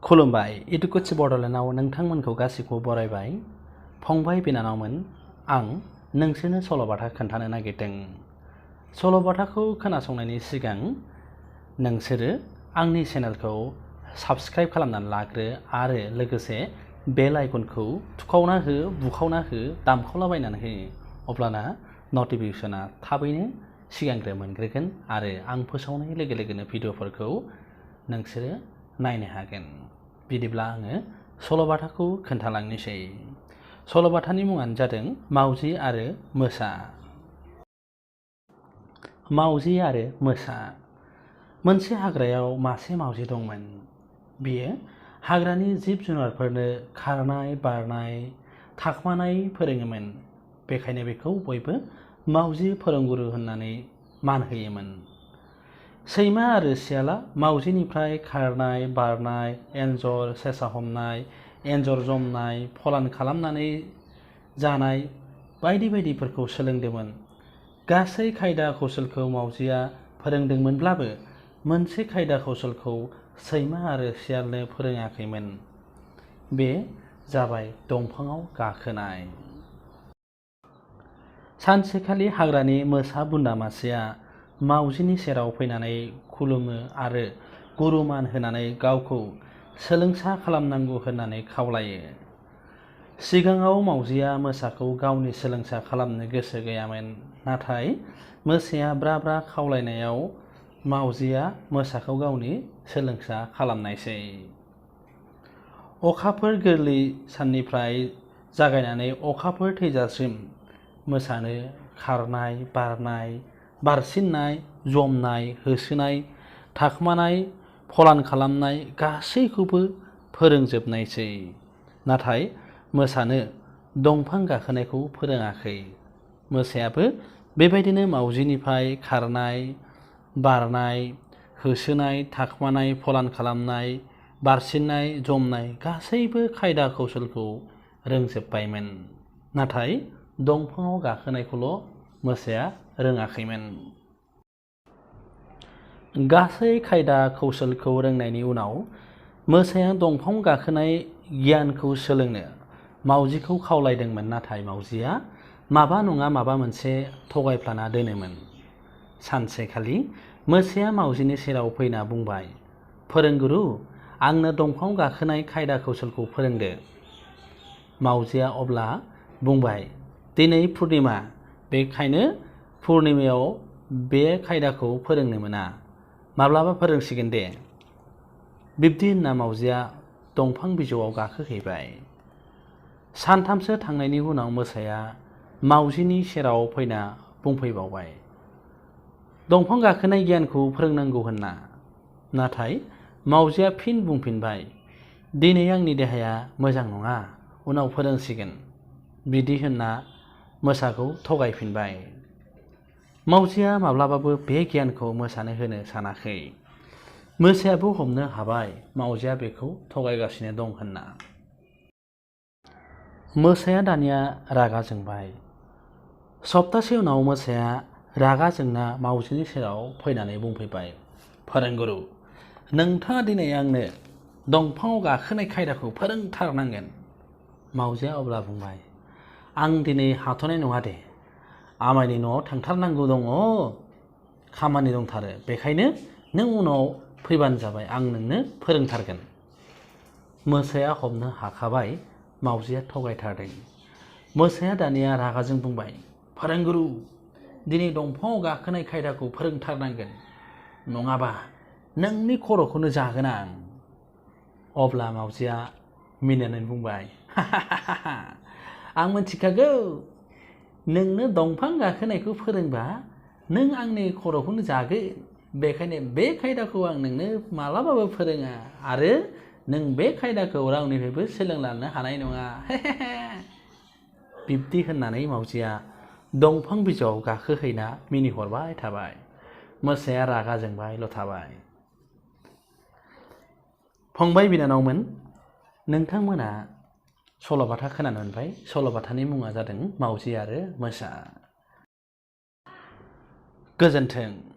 खुलुमबाय इडुकेटि बड'लेण्डआव नोंथांमोनखौ गासैखौबो बरायबाय। फंबाय बिनानावमोन, आं नोंसोरनो सल'बाथा खोन्थानो नागिरदों। सल'बाथाखौ खोनासंनायनि सिगां नोंसोरो आंनि चेनेलखौ साबस्क्राइब खालामनानै लाग्रो आरो लोगोसे बेल आइकनखौ थुखावना हो, बुखावना हो, दामखावलाबायनानै हो। अब्लाना नटिफिकेसना थाबैनो सिगांग्रो मोनग्रोगोन आरो आं फोसावनाय लोगो लोगोनो भिडिअफोरखौ नोंसोरो नायनो हागोन। बिदिब्ला आङो सल'बाथाखौ खोन्थालांनोसै। सल'बाथानि मुङानो जादों मावजि आरो मोसा। मावजि आरो मोसा। मोनसे हाग्रायाव मासे मावजि दंमोन। बियो हाग्रानि जिब जुनारफोरनो खारनाय, बारनाय, थाखोमानाय फोरोङोमोन। बेखायनो बेखौ बयबो मावजि फोरोंगुरु होननानै मान होयोमोन। सैमा आरो सियाला मावजिनिफ्राय खारनाय, बारनाय, एन्जर, सेसा हमनाय, एन्जर जमनाय, फलान खालामनानै जानाय बायदि बायदिफोरखौ सोलोंदोंमोन। गासै खायदा कौशलखौ मावजिया फोरोंदोंमोनब्लाबो मोनसे खायदा कौशलखौ सैमा आरो सियालनो फोरोङाखैमोन। बे जाबाय दंफाङाव गाखोनाय। सानसेखालि हाग्रानि मोसा बुन्दा मासेया मावजिनि सेराव फैनानै खुलुमो आरो गुरु मान होनानै गावखौ सोलोंसा खालामनांगौ होननानै खावलायो। सिगाङाव मावजिया मोसाखौ गावनि सोलोंसा खालामनो गोसो गैयामोन, नाथाय मोसाया ब्रा ब्रा खावलायनायाव मावजिया मोसाखौ गावनि सोलोंसा खालामनायसै। अखाफोर गोरलै साननिफ्राय जागायनानै अखाफोर थैजासिम मोसानो खारनाय, बारनाय, बारसिननाय, जमनाय, होसोनाय, थाखोमानाय, फलान खालामनाय गासैखौबो फोरोंजोबनायसै। नाथाय मोसानो दंफां गाखोनायखौ फोरोङाखै। मोसायाबो बेबायदिनो मावजिनिफ्राय खारनाय, बारनाय, होसोनाय, थाखोमानाय, फलान खालामनाय, बारसिननाय, जमनाय गासैबो खायदा कौशलखौ रोंजोबबायमोन। नाथाय दंफाङाव गाखोनायखौल' मोसाया रोङाखैमोन। गासै खायदा कौशलखौ रोंनायनि उनाव मोसाया दंफां गाखोनाय गियानखौ सोलोंनो मावजिखौ खावलायदोंमोन, नाथाय मावजिया माबा नङा माबा मोनसे थगायफ्लाना दोनोमोन। सानसेखालि मोसाया मावजिनि सेराव फैना बुंबाय, "फोरोंगुरु, आंनो दंफाङाव गाखोनाय खायदा कौशलखौ फोरोंदो।" मावजिया अब्ला बुंबाय, "दिनै पुर्निमा, बेखायनो पुर्निमायाव बे खायदाखौ फोरोंनो मोना। माब्लाबा फोरोंसिगोन दे।" बिब्दि होनना मावजिया दंफां बिजौआव गाखोहैबाय। सानथामसो थांनायनि उनाव मोसाया मावजिनि सेराव फैना बुंफैबावबाय, "दंफां गाखोनाय गियानखौ फोरोंनांगौ होनना।" नाथाय मावजिया फिन बुंफिनबाय, "दिनै आंनि देहाया मोजां नङा, उनाव फोरोंसिगोन।" बिदि होनना मोसाखौ थगायफिनबाय। मावजिया माब्लाबाबो बे गियानखौ मोसानो होनो सानाखै। मोसायाबो हमनो हाबाय मावजिया बेखौ थगायगासिनो दं होनना। मोसाया दानिया रागा जोंबाय। सप्तासे उनाव मोसाया रागा जोंना मावजिनि सेराव फैनानै बुंफैबाय, "फोरोंगुरु, नोंथाङा दिनै आंनो दंफाङाव गाखोनाय खायदाखौ फोरोंथारनांगोन।" मावजिया अब्ला बुंबाय, "आं दिनै हाथ'नाय नङा दे, आमाइनि न'आव थांथारनांगौ दङ, खामानि दंथारो, बेखायनो नों उनाव फैबानो जाबाय, आं नोंनो फोरोंथारगोन।" मोसाया हमनो हाखाबाय मावजिया थगायथारदों। मोसाया दानिया रागाजों बुंबाय, "फोरोंगुरु, दिनै दंफाङाव गाखोनाय खायदाखौ फोरोंथारनांगोन, नङाबा नोंनि खर'खौनो जागोन आं।" अब्ला मावजिया मिनिनानै बुंबाय, "आं मिथिखागौ, नोंनो दंफां गाखोनायखौ फोरोंबा नों आंनि खर'खौनो जागोन, बेखायनो बे खायदाखौ आं नोंनो मालाबाबो फोरोङा आरो नों बे खायदाखौ रावनिफ्रायबो सोलोंलांनो हानाय नङा।" बिब्दि होननानै मावजिया दंफां बिजौआव गाखोहैना मिनिहरबाय थाबाय। मोसाया रागा जोंबायल' थाबाय। फंबाय बिनानावमोन, नोंथांमोना सल'बाथा खोनानो मोनबाय। सल'बाथानि मुङा जादों मावजि आरो मोसा। गोजोन्थों।